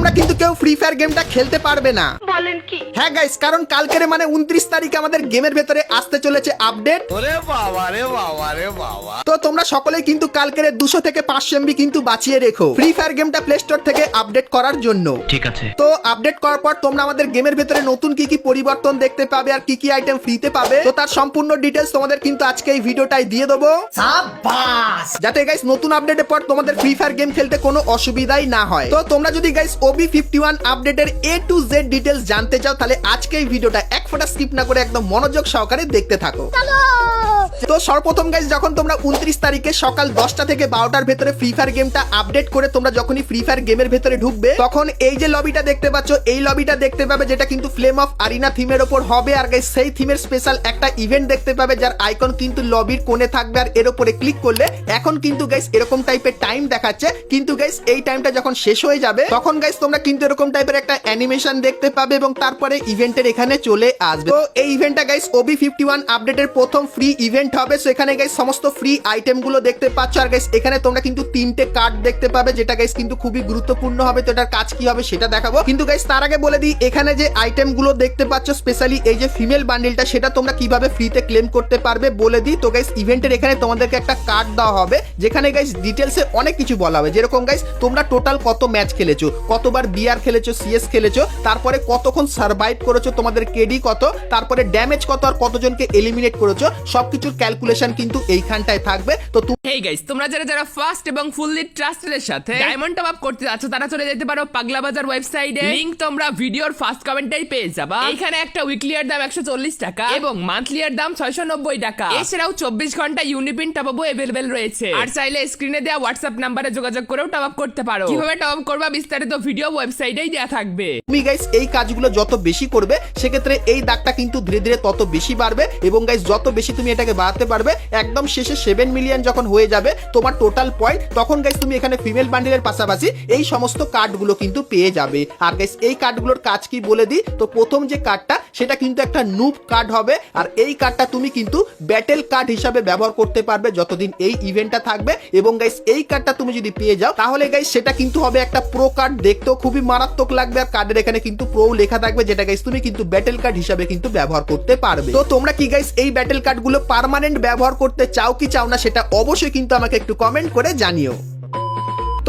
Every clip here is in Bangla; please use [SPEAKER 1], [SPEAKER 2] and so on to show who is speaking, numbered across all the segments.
[SPEAKER 1] তোমরা কিন্তু কেউ ফ্রি ফায়ার গেমটা খেলতে পারবে না। বলেন কি? হ্যাঁ গাইস, কারণ কালকের মানে 29 তারিখে আমাদের গেমের ভেতরে আসতে চলেছে আপডেট।
[SPEAKER 2] ওরে বাবা রে বাবা রে বাবা।
[SPEAKER 1] তো তোমরা সকলেই কিন্তু কালকের 200 থেকে 500 MB কিন্তু বাঁচিয়ে রেখো ফ্রি ফায়ার গেমটা প্লে স্টোর থেকে আপডেট করার জন্য।
[SPEAKER 3] ঠিক আছে।
[SPEAKER 1] তো আপডেট করার পর তোমরা আমাদের গেমের ভেতরে নতুন কি কি পরিবর্তন দেখতে পাবে আর কি কি আইটেম ফ্রিতে পাবে, তো তার সম্পূর্ণ ডিটেইলস তোমাদের কিন্তু আজকে এই ভিডিওটাই দিয়ে দেবো, যাতে গাইস নতুন আপডেটের পর তোমাদের ফ্রি ফায়ার গেম খেলতে কোনো অসুবিধাই না হয়। তো তোমরা যদি গাইস OB51 আপডেটের A to Z ডিটেইলস জানতে চাও তাহলে আজকে এই ভিডিওটা এক ফোঁটা স্কিপ না করে একদম মনোযোগ সহকারে দেখতে থাকো। তো সর্বপ্রথম গাইস, যখন তোমরা 29 তারিখে সকাল 10টা থেকে 12টার ভেতরে ফ্রি ফায়ার গেমটা আপডেট করে তোমরা যখনই ফ্রি ফায়ার গেমের ভেতরে ঢুকবে, তখন এই যে লবিটা দেখতে পাচ্ছ, এই লবিটা দেখতে পাবে যেটা কিন্তু ফ্লেম অফ আরিনা থিমের উপর হবে। আর গাইস সেই থিমের স্পেশাল একটা ইভেন্ট দেখতে পাবে যার আইকন কিন্তু লবির কোণে থাকবে, আর এর উপরে ক্লিক করলে এখন কিন্তু গাইস এরকম টাইপের টাইম দেখাচ্ছে। কিন্তু গাইস এই টাইমটা যখন শেষ হয়ে যাবে তখন গাইস তোমরা কিন্তু এরকম টাইপের একটা অ্যানিমেশন দেখতে পাবে এবং তারপরে ইভেন্টের এখানে চলে আসবে। তো এই ইভেন্টটা গাইস OB51 আপডেটের প্রথম ফ্রি ইভেন্ট হবে। সো এখানে গাইস সমস্ত ফ্রি আইটেম গুলো দেখতে পাচ্ছ। আর গাইস এখানে তোমরা কিন্তু 3টে কার্ড দেখতে পাবে, যেটা গাইস কিন্তু খুবই গুরুত্বপূর্ণ হবে। তো এটার কাজ কি হবে সেটা দেখাবো, কিন্তু গাইস তার আগে বলে দিই এখানে যে আইটেম গুলো দেখতে পাচ্ছ, স্পেশালি এই যে ফিমেল বান্ডিলটা, সেটা তোমরা কিভাবে ফ্রিতে ক্লেম করতে পারবে বলে দিই। তো গাইস ইভেন্টের এখানে তোমাদেরকে একটা কার্ড দেওয়া হবে, যেখানে গাইস ডিটেলসে অনেক কিছু বলা হবে, যেরকম গাইস তোমরা টোটাল কত ম্যাচ খেলেছো, কতবার বিআর খেলেছো, সিএস খেলেছো, তারপরে কতক্ষণ সার্ভাইভ করেছো, তোমাদের কেডি কত, তারপরে ড্যামেজ কত, আর কতজনকে এলিমিনেট করেছো, সবকিছুর ক্যালকুলেশন কিন্তু এইখানটায় থাকবে। তো
[SPEAKER 4] হেই গাইস, তোমরা যারা ফার্স্ট এবং ফুললি ট্রাস্টেড সাথে ডায়মন্ড টপ আপ করতে যাচ্ছ তারা চলে যেতে পারো পাগলা বাজার ওয়েবসাইটে। লিংক তোমরা ভিডিওর ফার্স্ট কমেন্টেই পেয়ে যাবা। এখানে একটা উইকলি এর দাম 140 টাকা এবং মান্থলি এর দাম 690 টাকা। এছাড়াও 24 ঘন্টা ইউনিপিন টপ আপও अवेलेबल রয়েছে। আর চাইলে স্ক্রিনে দেওয়া হোয়াটসঅ্যাপ নম্বরে যোগাযোগ করেও টপ আপ করতে পারো। কিভাবে টপ আপ করবা বিস্তারিত ভিডিও ওয়েবসাইটেই দেয়া থাকবে।
[SPEAKER 1] তুমি গাইস এই কাজগুলো যত বেশি করবে সেক্ষেত্রে এই দাগটা কিন্তু ধীরে ধীরে তত বেশি বাড়বে, এবং গাইস যত বেশি তুমি এটাকে বাড়াতে পারবে, একদম শেষে 7 মিলিয়ন যখন হয়ে যাবে তোমার টোটাল পয়েন্ট, তখন গাইস তুমি এখানে ফিমেল বান্ডিলের পাশাপাশি এই সমস্ত কার্ডগুলো কিন্তু পেয়ে যাবে। আর গাইস এই কার্ডগুলোর কাজ কি বলে দিই, তো প্রথম যে কার্ডটা সেটা কিন্তু একটা নুব কার্ড হবে, আর এই কার্ডটা তুমি কিন্তু ব্যাটেল কার্ড হিসাবে ব্যবহার করতে পারবে যতদিন এই ইভেন্টটা থাকবে। এবং গাইস এই কার্ডটা তুমি যদি পেয়ে যাও তাহলে গাইস সেটা কিন্তু হবে একটা প্রো কার্ড, দেখতেও খুবই মারাত্মক লাগবে, আর কার্ডের এখানে কিন্তু প্রো লেখা থাকবে, যেটা গাইস তুমি কিন্তু ব্যাটেল কার্ড হিসাবে কিন্তু ব্যবহার করতে পারবে। তো তোমরা কি গাইস এই ব্যাটেল কার্ডগুলো পার্মানেন্ট ব্যবহার করতে চাও কি চাও না সেটা অবশ্যই কিন্তু আমাকে একটু কমেন্ট করে জানিও।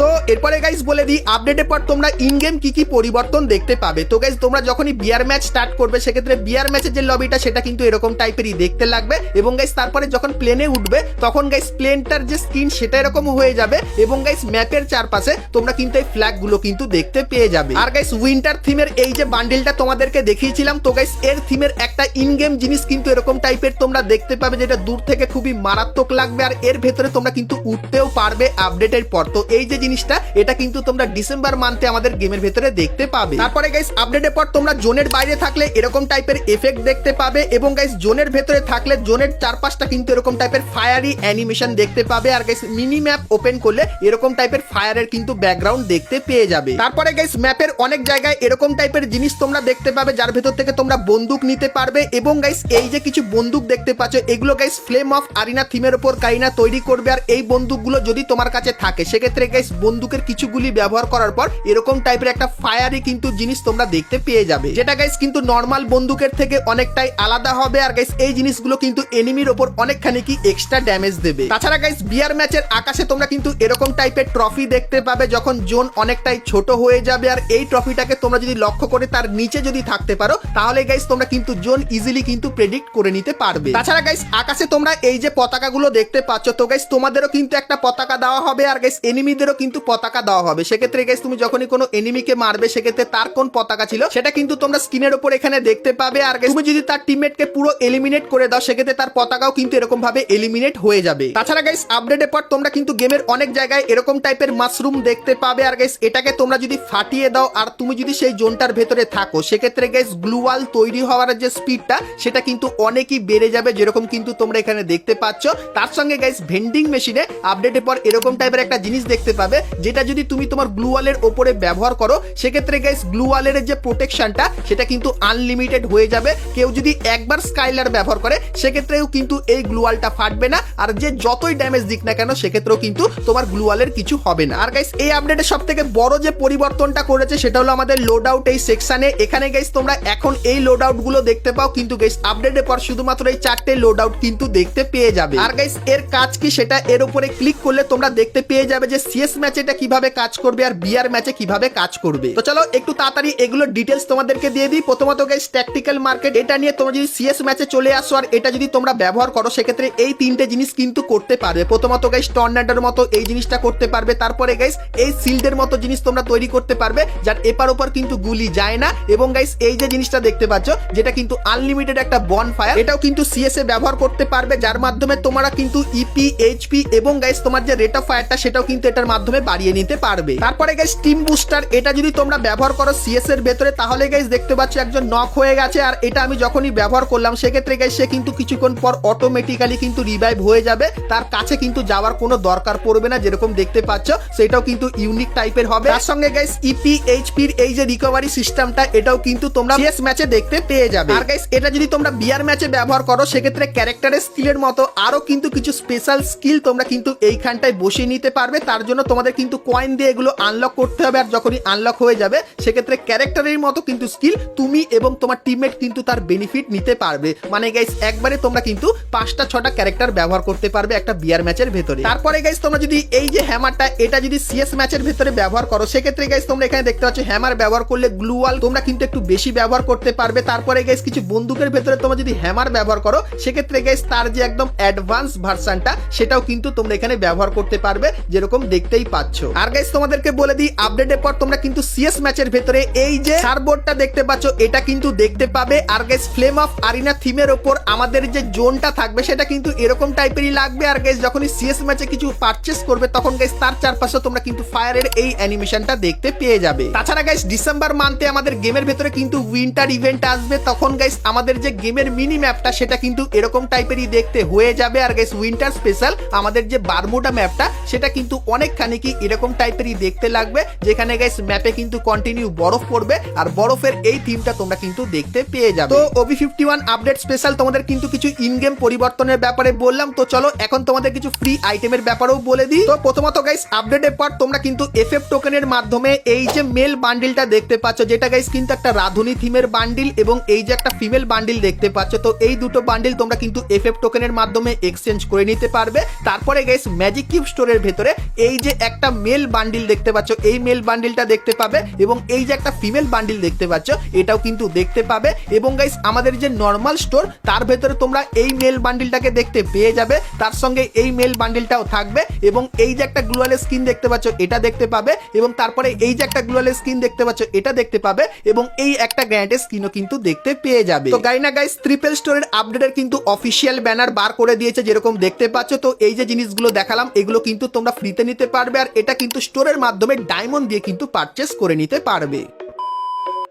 [SPEAKER 1] তো এরপরে গাইস বলে দিই আপডেটের পর তোমরা ইন গেম কি কি পরিবর্তন দেখতে পাবে। তো গাইস তোমরা যখনই বিয়ার ম্যাচ স্টার্ট করবে সেক্ষেত্রে বিয়ার ম্যাচের যে লবিটা সেটা কিন্তু এরকম টাইপেরই দেখতে লাগবে, এবং গাইস তারপরে যখন প্লেনে উঠবে তখন গাইস প্লেনটার যে স্ক্রিন সেটা এরকম হয়ে যাবে, এবং গাইস ম্যাপের চারপাশে তোমরা কিন্তু এই ফ্ল্যাগ গুলো কিন্তু দেখতে পেয়ে যাবে। আর গাইস উইন্টার থিমের এই যে বান্ডেলটা তোমাদেরকে দেখিয়েছিলাম, তো গাইস এর থিমের একটা ইন গেম জিনিস কিন্তু এরকম টাইপের তোমরা দেখতে পাবে, যেটা দূর থেকে খুবই মারাত্মক লাগবে, আর এর ভেতরে তোমরা কিন্তু উঠতেও পারবে আপডেটের পর। তো এই যে জিনিসটা এটা কিন্তু তোমরা ডিসেম্বর মান্থে আমাদের গেমের ভেতরে দেখতে পাবে। তারপরে গাইস আপডেটের পর তোমরা জোনের বাইরে থাকলে এরকম টাইপের এফেক্ট দেখতে পাবে, এবং গাইস জোনের ভেতরে থাকলে জোনের চারপাশটা কিন্তু এরকম টাইপের ফায়ারি অ্যানিমেশন দেখতে পাবে, আর গাইস মিনি ম্যাপ ওপেন করলে এরকম টাইপের ফায়ারের কিন্তু ব্যাকগ্রাউন্ড দেখতে পেয়ে যাবে। তারপরে গাইস ম্যাপের অনেক জায়গায় এরকম টাইপের জিনিস তোমরা দেখতে পাবে, যার ভেতর থেকে তোমরা বন্দুক নিতে পারবে, এবং গাইস এই যে কিছু বন্দুক দেখতে পাচ্ছ এগুলো গাইস ফ্লেম অফ আরিনা থিমের উপর কারিনা তৈরি করবে। আর এই বন্দুকগুলো যদি তোমার কাছে থাকে সেক্ষেত্রে গাইস বন্দুকের কিছুগুলি ব্যবহার করার পর এরকম টাইপের একটা ফায়ারি কিন্তু জিনিস তোমরা দেখতে পেয়ে যাবে, যেটা গাইস কিন্তু নরমাল বন্দুকের থেকে অনেকটাই আলাদা হবে। আর গাইস এই জিনিসগুলো কিন্তু এনিমির উপর অনেকখানি কি এক্সট্রা ড্যামেজ দেবে। তাছাড়া গাইস বিয়ার ম্যাচের আকাশে তোমরা কিন্তু এরকম টাইপের ট্রফি দেখতে পাবে যখন জোন অনেকটাই ছোট হয়ে যাবে, আর এই ট্রফিটাকে তোমরা যদি লক্ষ্য করে তার নিচে যদি থাকতে পারো তাহলে গাইস তোমরা কিন্তু জোন ইজিলি কিন্তু প্রেডিক্ট করে নিতে পারবে। তাছাড়া গাইস আকাশে তোমরা এই যে পতাকাগুলো দেখতে পাচ্ছ, তো গাইস তোমাদেরও কিন্তু একটা পতাকা দেওয়া হবে, আর গাইস এনিমিদেরও কিন্তু পতাকা দেওয়া হবে। সেক্ষেত্রে গাইস তুমি যখনই কোনো এনিমিকে মারবে সেক্ষেত্রে তার কোন পতাকা ছিল সেটা কিন্তু তোমরা স্ক্রিনের উপর এখানে দেখতে পাবে, আর তুমি যদি তার টিমমেটকে পুরো এলিমিনেট করে দাও সেক্ষেত্রে তার পতাকাও কিন্তু এরকম ভাবে এলিমিনেট হয়ে যাবে। তাছাড়া গাইস আপডেটের পর তোমরা কিন্তু গেমের অনেক জায়গায় এরকম টাইপের মাশরুম দেখতে পাবে, আর গাইস এটাকে তোমরা যদি ফাটিয়ে দাও আর তুমি যদি সেই জোনটার ভেতরে থাকো সেক্ষেত্রে গাইস গ্লুয়াল তৈরি হওয়ার যে স্পিডটা সেটা কিন্তু অনেকই বেড়ে যাবে, যেরকম কিন্তু তোমরা এখানে দেখতে পাচ্ছ। তার সঙ্গে গাইস ভেন্ডিং মেশিনে আপডেটের পর এরকম টাইপের একটা জিনিস দেখতে পাবে, যাবে, যেটা যদি তুমি তোমার গ্লু ওয়ালের ওপরে ব্যবহার করো সেক্ষেত্রে গাইস গ্লু ওয়ালের যে প্রোটেকশনটা সেটা কিন্তু আনলিমিটেড হয়ে যাবে। কেউ যদি একবার স্কাইলার ব্যবহার করে সেক্ষেত্রেও কিন্তু এই গ্লু ওয়ালটা ফাটবে না, আর যে যতই ড্যামেজ দিক না কেন সেক্ষেত্রেও কিন্তু তোমার গ্লু ওয়ালের কিছু হবে না। আর গাইস এই আপডেটে সব থেকে বড় যে পরিবর্তনটা করেছে সেটা হলো আমাদের লোড আউট এই সেকশনে। এখানে গাইস তোমরা এখন এই লোড আউট গুলো দেখতে পাও, কিন্তু গাইস আপডেটের পর শুধুমাত্র এই 4টে লোড আউট কিন্তু দেখতে পেয়ে যাবে। আর গাইস এর কাজ কি সেটা এর উপরে ক্লিক করলে তোমরা দেখতে পেয়ে যাবে যে সিএস ম্যাচে এটা কিভাবে কাজ করবে আর বিআর ম্যাচে কিভাবে কাজ করবে। তো চলো একটু তাড়াতাড়ি এগুলো ডিটেলস তোমাদেরকে দিয়ে দিই। প্রথমত গাইস ট্যাকটিক্যাল মার্কেট, এটা নিয়ে তোমরা যদি সিএস ম্যাচে চলে আসো আর এটা যদি তোমরা ব্যবহার করো সেক্ষেত্রে এই 3টে জিনিস কিন্তু করতে পারবে। প্রথমত গাইস টর্নেডোর মতো এই জিনিসটা করতে পারবে, তারপরে গাইস এই শিল্ডের মতো জিনিস তোমরা তৈরি করতে পারবে যার এপার ওপর কিন্তু গুলি যায় না, এবং গাইস এই যে জিনিসটা দেখতে পাচ্ছ যেটা কিন্তু আনলিমিটেড একটা বনফায়ার, এটাও কিন্তু সিএস এ ব্যবহার করতে পারবে, যার মাধ্যমে তোমরা কিন্তু ইপি এইচপি এবং গাইস তোমার যে রেট অফ ফায়ারটা সেটাও কিন্তু এটার মাধ্যমে বাড়িয়ে নিতে পারবে। তারপরে গাইস টিম বুস্টার, এটা যদি তোমরা ব্যবহার করো সিএস এর ভেতরে তাহলে গাইস দেখতে পাচ্ছ একজন নক হয়ে গেছে, আর এটা আমি যখনই ব্যবহার করলাম সেক্ষেত্রে গাইস সে কিন্তু কিছুক্ষণ পর অটোমেটিক্যালি কিন্তু রিভাইভ হয়ে যাবে, তার কাছে কিন্তু যাওয়ার কোনো দরকার পড়বে না, যেরকম দেখতে পাচ্ছ সেটাও কিন্তু ইউনিক টাইপের হবে। তার সঙ্গে গাইস ইপি এইচপির এই যে রিকভারি সিস্টেমটা এটাও কিন্তু তোমরা সিএস ম্যাচে দেখতে পেয়ে যাবে। আর গাইস এটা যদি তোমরা বিআর ম্যাচে ব্যবহার করো সেক্ষেত্রে ক্যারেক্টারের স্কিলের মতো আরো কিন্তু কিছু স্পেশাল স্কিল তোমরা কিন্তু এইখানটায় বসিয়ে নিতে পারবে। তার জন্য তোমাদের কিন্তু কয়েন দিয়ে এগুলো আনলক করতে হবে, আর যখনই আনলক হয়ে যাবে সেক্ষেত্রে ক্যারেক্টারের মতো কিন্তু স্কিল তুমি এবং তোমার টিমমেট কিন্তু তার বেনিফিট নিতে পারবে। মানে গাইস একবারে তোমরা কিন্তু 5টা 6টা ক্যারেক্টার ব্যবহার করতে পারবে একটা বিআর ম্যাচের ভেতরে। তারপরে গাইস তোমরা যদি এই যে হ্যামারটা এটা যদি সিএস ম্যাচের ভেতরে ব্যবহার করো সেক্ষেত্রে গাইস তোমরা এখানে দেখতে পাচ্ছ হ্যামার ব্যবহার করলে গ্লু ওয়াল তোমরা কিন্তু একটু বেশি ব্যবহার করতে পারবে। তারপরে গাইস কিছু বন্দুকের ভেতরে তোমরা যদি হ্যামার ব্যবহার করো সেক্ষেত্রে গাইস তার যে একদম অ্যাডভান্স ভার্সনটা সেটাও কিন্তু তোমরা এখানে ব্যবহার করতে পারবে, যেরকম দেখতেই পাচ্ছ। আর গাইস তোমাদেরকে বলে দিই আপডেটের পর তোমরা কিন্তু সিএস ম্যাচের ভেতরে এই যে সার্বোর্ডটা দেখতে পাচ্ছ এটা কিন্তু দেখতে পাবে। আর গাইস ফ্লেম অফ আরিনা থিমের উপর আমাদের যে জোনটা থাকবে সেটা কিন্তু এরকম টাইপেরই লাগবে। আর গাইস যখনই সিএস ম্যাচে কিছু পারচেস করবে তখন গাইস তার চারপাশে তোমরা কিন্তু ফায়ারের এই অ্যানিমেশনটা দেখতে পেয়ে যাবে। তাছাড়া গাইস ডিসেম্বর মান্থে আমাদের গেমের ভেতরে কিন্তু উইন্টার ইভেন্ট আসবে, তখন গাইস আমাদের যে গেমের মিনি ম্যাপটা সেটা কিন্তু এরকম টাইপেরই দেখতে হয়ে যাবে। আর গাইস উইন্টার স্পেশাল আমাদের যে বারমুডা ম্যাপটা সেটা কিন্তু অনেকখানি কি এরকম টাইপেরই দেখতে লাগবে, যেখানে গাইস ম্যাপে কিন্তু কন্টিনিউ বরফ পড়বে আর বরফের এই থিমটা তোমরা কিন্তু দেখতে পেয়ে যাবে। তো OB51 আপডেট স্পেশাল তোমাদের কিন্তু কিছু ইন গেম পরিবর্তনের ব্যাপারে বললাম, তো চলো এখন তোমাদের কিছু ফ্রি আইটেমের ব্যাপারেও বলে দিই। তো প্রথমত গাইস আপডেটের পর তোমরা কিন্তু এফএফ টোকেনের মাধ্যমে এই যে মেল বান্ডিলটা দেখতে পাচ্ছ যেটা গাইস কিন্তু একটা রাধুনী থিমের বান্ডিল এবং এই যে একটা ফিমেল বান্ডিল দেখতে পাচ্ছ, তো এই দুটো বান্ডিল তোমরা কিন্তু এফএফ টোকেনের মাধ্যমে এক্সচেঞ্জ করে নিতে পারবে। তারপরে গাইস ম্যাজিক কিউব স্টোরের ভেতরে এই যে একটা মেল বান্ডিল দেখতে পাচ্ছ এই মেল বান্ডিলটা দেখতে পাবে, এবং এই যে একটা ফিমেল বান্ডিল দেখতে পাচ্ছ এটাও কিন্তু দেখতে পাবে। এবং গাইস আমাদের যে নর্মাল স্টোর তার ভেতরে তোমরা এই মেল বান্ডিলটাকে দেখতে পেয়ে যাবে, তার সঙ্গে এই মেল বান্ডিলটাও থাকবে, এবং এই যে একটা গ্লোয়াল স্কিন দেখতে পাচ্ছ এটা দেখতে পাবে, এবং তারপরে এই যে একটা গ্লোয়াল স্কিন দেখতে পাচ্ছ এটা দেখতে পাবে, এবং এই একটা গ্র্যান্ড স্কিনও কিন্তু দেখতে পেয়ে যাবে। তো গাইনা গাইস ট্রিপল স্টোরের আপডেটের কিন্তু অফিসিয়াল ব্যানার বার করে দিয়েছে যেরকম দেখতে পাচ্ছ। তো এই যে জিনিসগুলো দেখালাম এগুলো কিন্তু তোমরা ফ্রিতে নিতে পারবে, আর এটা কিন্তু স্টোরের মাধ্যমে ডায়মন্ড দিয়ে কিন্তু পারচেস করে নিতে পারবে।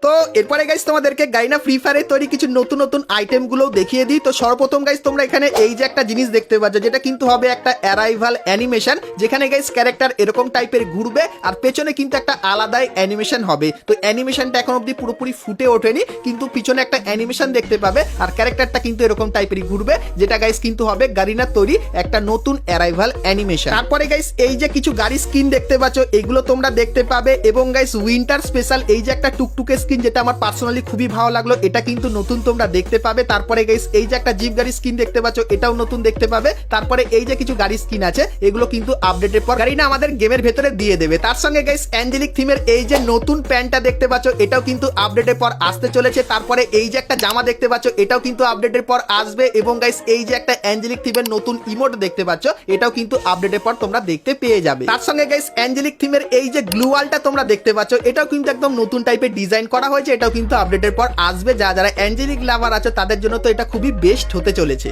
[SPEAKER 1] তো এরপরে গাইস তোমাদেরকে গাইনা ফ্রি ফায়ারে তৈরি কিছু নতুন নতুন আইটেম গুলো দেখিয়ে দিই। তো সর্বপ্রথম গাইস তোমরা এখানে এই যে একটা জিনিস দেখতে পাচ্ছ যেটা কিন্তু হবে একটা অ্যারাইভাল অ্যানিমেশন, যেখানে গাইস ক্যারেক্টার এরকম টাইপের ঘুরবে আর পেছনে কিন্তু একটা আলাদাই অ্যানিমেশন হবে। তো অ্যানিমেশনটা এখন অবধি পুরোপুরি ফুটে ওঠেনি, কিন্তু পিছনে একটা অ্যানিমেশন দেখতে পাবে আর ক্যারেক্টারটা কিন্তু এরকম টাইপেরই ঘুরবে, যেটা গাইস কিন্তু হবে গারিনার তৈরি একটা নতুন অ্যারাইভাল অ্যানিমেশন। তারপরে গাইস এই যে কিছু গাড়ি স্কিন দেখতে পাচ্ছ এগুলো তোমরা দেখতে পাবে, এবং গাইস উইন্টার স্পেশাল এই যে একটা টুকটুকে স্কিন যেটা আমার পার্সোনালি খুবই ভালো লাগলো এটা কিন্তু নতুন তোমরা দেখতে পাবে। তারপরে গাইস এই যে একটা জিপ গাড়ি স্কিন দেখতে পাচ্ছ এটাও নতুন দেখতে পাবে। তারপরে এই যে কিছু গাড়ি স্কিন আছে এগুলো কিন্তু আপডেটের পর গাড়িনা আমাদের গেমের ভেতরে দিয়ে দেবে। তার সঙ্গে গাইস অ্যাঞ্জেলিক থিমের এই যে নতুন প্যান্টটা দেখতে পাচ্ছ এটাও কিন্তু আপডেটের পর আসতে চলেছে। তারপরে এই যে একটা জামা দেখতে পাচ্ছ এটাও কিন্তু আপডেটের পর আসবে, এবং গাইস এই যে একটা অ্যাঞ্জেলিক থিমের নতুন ইমোট দেখতে পাচ্ছ এটাও কিন্তু আপডেটের পর তোমরা দেখতে পেয়ে যাবে। তার সঙ্গে গাইস অ্যাঞ্জেলিক থিমের এই যে গ্লু ওয়ালটা তোমরা দেখতে পাচ্ছ এটাও কিন্তু একদম নতুন টাইপের ডিজাইন করা হয়েছে, এটাও কিন্তু আপডেটের পর আসবে। যারা অ্যাঞ্জেলিক লাভার আছে তাদের জন্য তো এটা খুবই বেস্ট হতে চলেছে।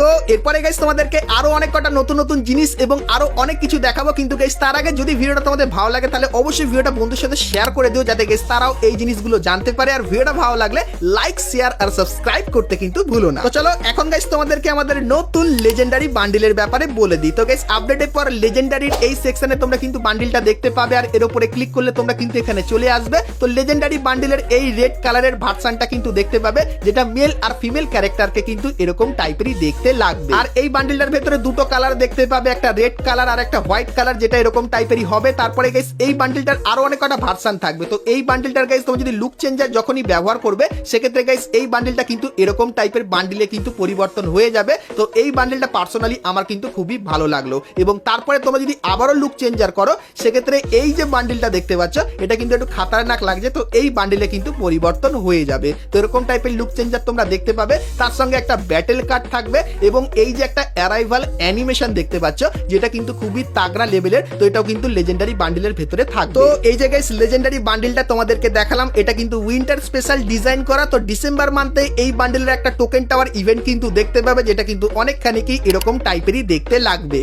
[SPEAKER 1] তো এরপরে গাইস তোমাদেরকে আরো অনেক কটা নতুন নতুন জিনিস এবং আরো অনেক কিছু দেখাবো, কিন্তু গাইস তার আগে যদি ভিডিওটা তোমাদের ভালো লাগে তাহলে অবশ্যই ভিডিওটা বন্ধুদের সাথে শেয়ার করে দিও, যাতে গাইস তারাও এই জিনিসগুলো জানতে পারে। আর ভিডিওটা ভালো লাগলে লাইক শেয়ার আর সাবস্ক্রাইব করতে কিন্তু ভুলো না। তো চলো এখন গাইস তোমাদেরকে আমাদের নতুন লেজেন্ডারি বান্ডিলের ব্যাপারে বলে দিই। তো গাইস আপডেটের পর লেজেন্ডারির এই সেকশনে তোমরা কিন্তু বান্ডিলটা দেখতে পাবে, আর এর উপরে ক্লিক করলে তোমরা কিন্তু এখানে চলে আসবে। তো লেজেন্ডারি বান্ডিলের এই রেড কালারের ভার্সনটা কিন্তু দেখতে পাবে, যেটা মেল আর ফিমেল ক্যারেক্টারকে কিন্তু এরকম টাইপেরই দেখতে লাগবে। আর এই বান্ডিলটার ভেতরে দুটো কালার দেখতে পাবে, একটা রেড কালার আর একটা হোয়াইট কালার, যেটা এরকম টাইপেরই হবে। তারপরে গাইস এই বান্ডিলটার আরো অনেক কটা ভার্সন থাকবে। তো এই বান্ডিলটার গাইস তোমরা যদি লুক চেঞ্জার যখনই ব্যবহার করবে, সেক্ষেত্রে গাইস এই বান্ডিলটা কিন্তু এরকম টাইপের বান্ডিলে কিন্তু পরিবর্তন হয়ে যাবে। তো এই বান্ডিলটা পার্সোনালি আমার কিন্তু খুবই ভালো লাগলো। এবং তারপরে তোমরা যদি আবারও লুক চেঞ্জার করো, সেক্ষেত্রে এই যে বান্ডিলটা দেখতে পাচ্ছ, এটা কিন্তু একটু খাতারনাক লাগছে। তো এই বান্ডিলে কিন্তু পরিবর্তন হয়ে যাবে। তো এরকম টাইপের লুক চেঞ্জার তোমরা দেখতে পাবে। তার সঙ্গে একটা ব্যাটেল কার্ড থাকবে এবং এই যে একটা অ্যারাইভাল অ্যানিমেশন দেখতে পাচ্ছ, যেটা কিন্তু খুবই তাগড়া লেভেলের। তো এটাও কিন্তু লেজেন্ডারি বান্ডিলের ভেতরে থাকবে। তো এই যে গাইস লেজেন্ডারি বান্ডিলটা তোমাদেরকে দেখালাম, এটা কিন্তু উইন্টার স্পেশাল ডিজাইন করা। তো ডিসেম্বর মান্থে এই বান্ডিলের একটা টোকেন টাওয়ার ইভেন্ট কিন্তু দেখতে পাবে, যেটা কিন্তু অনেকখানি কি এরকম টাইপেরই দেখতে লাগবে।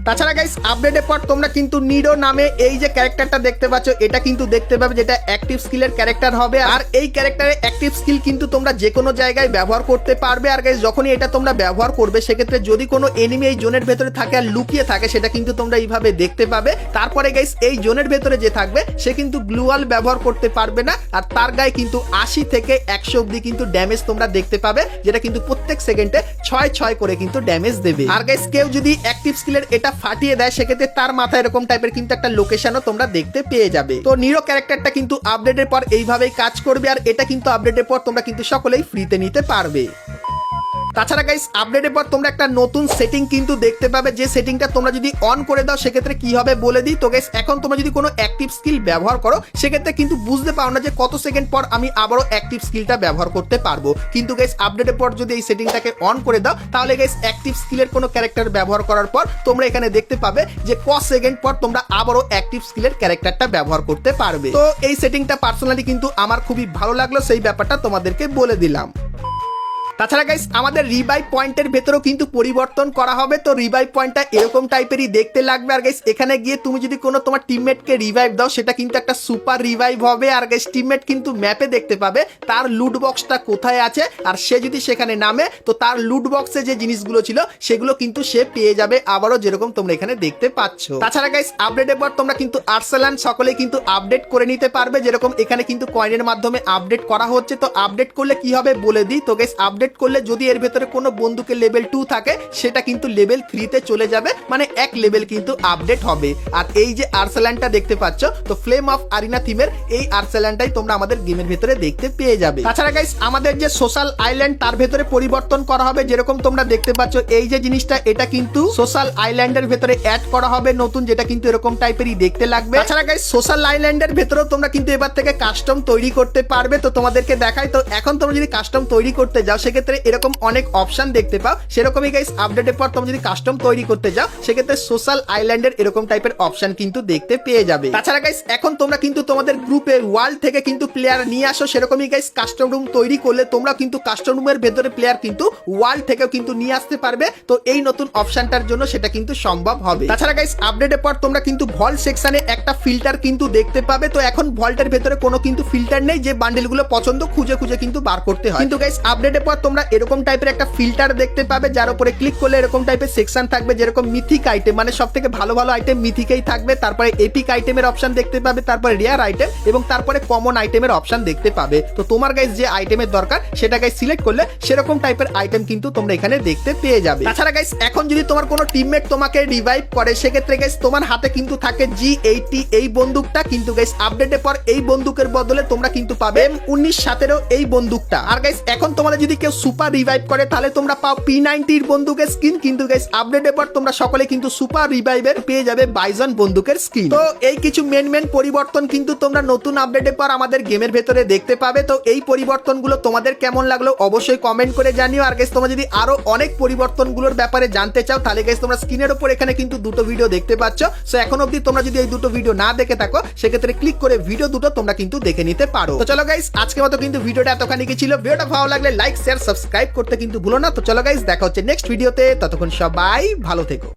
[SPEAKER 1] তাছাড়া গাইস আপডেটের পর তোমরা কিন্তু নিডো নামে এই যে ক্যারেক্টারটা দেখতে পাচ্ছ, এটা কিন্তু দেখতে পাবে, যেটা অ্যাক্টিভ স্কিলের ক্যারেক্টার হবে। আর এই ক্যারেক্টারের অ্যাক্টিভ স্কিল কিন্তু তোমরা যে কোনো জায়গায় ব্যবহার করতে পারবে। আর গাইস যখনই এটা তোমরা ব্যবহার করবে, সেক্ষেত্রে যদি কোনো এনিমি এই জোনের ভেতরে থাকে আর লুকিয়ে থাকে, সেটা কিন্তু তোমরা এইভাবে দেখতে পাবে। তারপরে গাইস এই জোনের ভেতরে যে থাকবে, সে কিন্তু গ্লুয়াল ব্যবহার করতে পারবে না। আর তার গায়ে কিন্তু 80 থেকে 100 অব্দি কিন্তু ড্যামেজ তোমরা দেখতে পাবে, যেটা কিন্তু প্রত্যেক সেকেন্ডে 6 করে কিন্তু ড্যামেজ দেবে। আর গাইস কেউ যদি অ্যাক্টিভ স্কিলের এটা ফাটিয়ে দেয়, সেক্ষেত্রে তার মাথায় এরকম টাইপের কিন্তু একটা লোকেশনও তোমরা দেখতে পেয়ে যাবে। তো নিরো ক্যারেক্টারটা কিন্তু আপডেটের পর এইভাবেই কাজ করবে, আর এটা কিন্তু আপডেটের পর তোমরা কিন্তু সকলেই ফ্রিতে নিতে পারবে। তাছাড়া গাইস আপডেটের পর তোমরা একটা নতুন সেটিং কিন্তু দেখতে পাবে, যে সেটিংটা তোমরা যদি অন করে দাও, সেক্ষেত্রে কি হবে বলে দিই। তো গাইস এখন তোমরা যদি কোনো অ্যাক্টিভ স্কিল ব্যবহার করো, সেক্ষেত্রে কিন্তু বুঝতে পারো না যে কত সেকেন্ড পর আমি আবারও অ্যাক্টিভ স্কিলটা ব্যবহার করতে পারবো। কিন্তু গাইস আপডেটের পর যদি এই সেটিংটাকে অন করে দাও, তাহলে গাইস অ্যাক্টিভ স্কিলের কোনো ক্যারেক্টার ব্যবহার করার পর তোমরা এখানে দেখতে পাবে যে কত সেকেন্ড পর তোমরা আবারও অ্যাক্টিভ স্কিলের ক্যারেক্টারটা ব্যবহার করতে পারবে। তো এই সেটিংটা পার্সোনালি কিন্তু আমার খুবই ভালো লাগলো, সেই ব্যাপারটা তোমাদেরকে বলে দিলাম। তাছাড়া গাইস আমাদের রিভাইভ পয়েন্টের ভেতরেও কিন্তু পরিবর্তন করা হবে। তো রিভাইভ পয়েন্টটা এরকম টাইপেরই দেখতে লাগবে। আর গাইস এখানে গিয়ে তুমি যদি কোনো তোমার টিমমেটকে রিভাইভ দাও, সেটা কিন্তু একটা সুপার রিভাইভ হবে। আর গাইস টিমমেট কিন্তু ম্যাপে দেখতে পাবে তার লুট বক্সটা কোথায় আছে, আর সে যদি সেখানে নামে, তো তার লুট বক্সে যে জিনিসগুলো ছিল সেগুলো কিন্তু সে পেয়ে যাবে আবারও, যেরকম তোমরা এখানে দেখতে পাচ্ছ। তাছাড়া গাইস আপডেটের পর তোমরা কিন্তু আর্সেলান সকলে কিন্তু আপডেট করে নিতে পারবে, যেরকম এখানে কিন্তু কয়েনের মাধ্যমে আপডেট করা হচ্ছে। তো আপডেট করলে কি হবে বলে দিই। তো গাইস আপডেট করলে যদি এর ভেতরে কোনো বন্দুকের লেভেল 2 থাকে, সেটা কিন্তু লেভেল 3 তে চলে যাবে, মানে এক লেভেল কিন্তু আপডেট হবে। আর এই যে আর্সেলানটা দেখতে পাচ্ছ, তো ফ্লেম অফ আরিনা থিমের এই আর্সেলানটাই তোমরা আমাদের গেমের ভেতরে দেখতে পেয়ে যাবে। তাছাড়া গাইস আমাদের যে সোশ্যাল আইল্যান্ড, তার ভেতরে পরিবর্তন করা হবে। যেরকম তোমরা দেখতে পাচ্ছ এই যে জিনিসটা, এটা কিন্তু সোশ্যাল আইল্যান্ডের ভেতরে অ্যাড করা হবে নতুন, যেটা কিন্তু এরকম টাইপেরই দেখতে লাগবে। তাছাড়া গাইস সোশ্যাল আইল্যান্ডের ভেতরেও তোমরা কিন্তু এবার থেকে কাস্টম তৈরি করতে পারবে। তো তোমাদেরকে দেখাই, তো এখন তোমরা যদি কাস্টম তৈরি করতে যাও, সেক্ষেত্রে এরকম অনেক অপশন দেখতে পাও। সেরকমই গাইস আপডেটের পর তোমরা যদি কাস্টম তৈরি করতে যাও, সেক্ষেত্রে সোশ্যাল আইল্যান্ডের এরকম টাইপের অপশন কিন্তু দেখতে পেয়ে যাবে। তাছাড়া গাইস এখন তোমরা কিন্তু তোমাদের গ্রুপে ওয়ার্ল্ড থেকে কিন্তু প্লেয়ার নিয়ে আসো। সেরকমই গাইস কাস্টম রুম তৈরি করলে তোমরা কিন্তু কাস্টম রুমের ভেতরে প্লেয়ার কিন্তু ওয়ার্ল্ড থেকেও কিন্তু নিয়ে আসতে পারবে। তো এই নতুন অপশনটার জন্য সেটা কিন্তু সম্ভব হবে। তাছাড়া গাইস আপডেটের পর তোমরা কিন্তু ভল্ট সেকশনে একটা ফিল্টার কিন্তু দেখতে পাবে। তো এখন ভল্টের ভেতরে কোনো কিন্তু ফিল্টার নেই, যে বান্ডেলগুলো পছন্দ খুঁজে খুঁজে কিন্তু বার করতে হয়। কিন্তু গাইস আপডেটের পর তোমরা এরকম টাইপের একটা ফিল্টার দেখতে পাবে, যার উপরে ক্লিক করলে এরকম টাইপের সেকশন থাকবে, যেরকম মিথিক আইটেম, মানে সব থেকে ভালো ভালো আইটেম মিথিকেই থাকবে। তারপরে এপিক আইটেমের অপশন দেখতে পাবে, তারপরে রেয়ার আইটেম এবং তারপরে কমন আইটেমের অপশন দেখতে পাবে। তো তোমার গাইস যে আইটেমের দরকার, সেটা গাইস সিলেক্ট করলে সেরকম টাইপের আইটেম কিন্তু তোমরা এখানে দেখতে পেয়ে যাবে। তাছাড়া গাইস এখন যদি তোমার কোনো টিমমেট তোমাকে রিভাইভ করে, সেক্ষেত্রে গাইস তোমার হাতে কিন্তু থাকে G80 এই বন্দুকটা, কিন্তু গাইস আপডেটের পর এই বন্দুকের বদলে তোমরা কিন্তু পাবে M1917 এই বন্দুকটা। আর গাইস এখন তোমাদের যদি কেউ সুপার রিভাইভ করে, তাহলে তোমরা পাও P90 বন্দুকের স্কিন, কিন্তু গাইস আপডেটের পর তোমরা সকলে কিন্তু সুপার রিভাইভের পেয়ে যাবে বাইজন বন্দুকের স্কিন। তো এই কিছু মেন পরিবর্তন কিন্তু তোমরা নতুন আপডেটের পর আমাদের গেমের ভেতরে দেখতে পাবে। তো এই পরিবর্তনগুলো তোমাদের কেমন লাগলো অবশ্যই কমেন্ট করে জানিও। আর গাইস তোমরা যদি আরো অনেক পরিবর্তনগুলোর ব্যাপারে জানতে চাও, তাহলে গাইস তোমরা স্ক্রিনের উপর এখানে কিন্তু দুটো ভিডিও দেখতে পাচ্ছ। সো এখন অবধি তোমরা যদি এই দুটো ভিডিও না দেখে থাকো, সেক্ষেত্রে ক্লিক করে ভিডিও দুটো তোমরা কিন্তু দেখে নিতে পারো। তো চলো গাইস আজকের মতো কিন্তু ভিডিওটা এতখানি ছিল। ভিডিওটা ভালো লাগলে লাইক শেয়ার সাবস্ক্রাইব করতে কিন্তু ভুলো না। তো চলো গাইস, দেখা হচ্ছে নেক্সট ভিডিওতে, ততক্ষণ সবাই ভালো থেকো।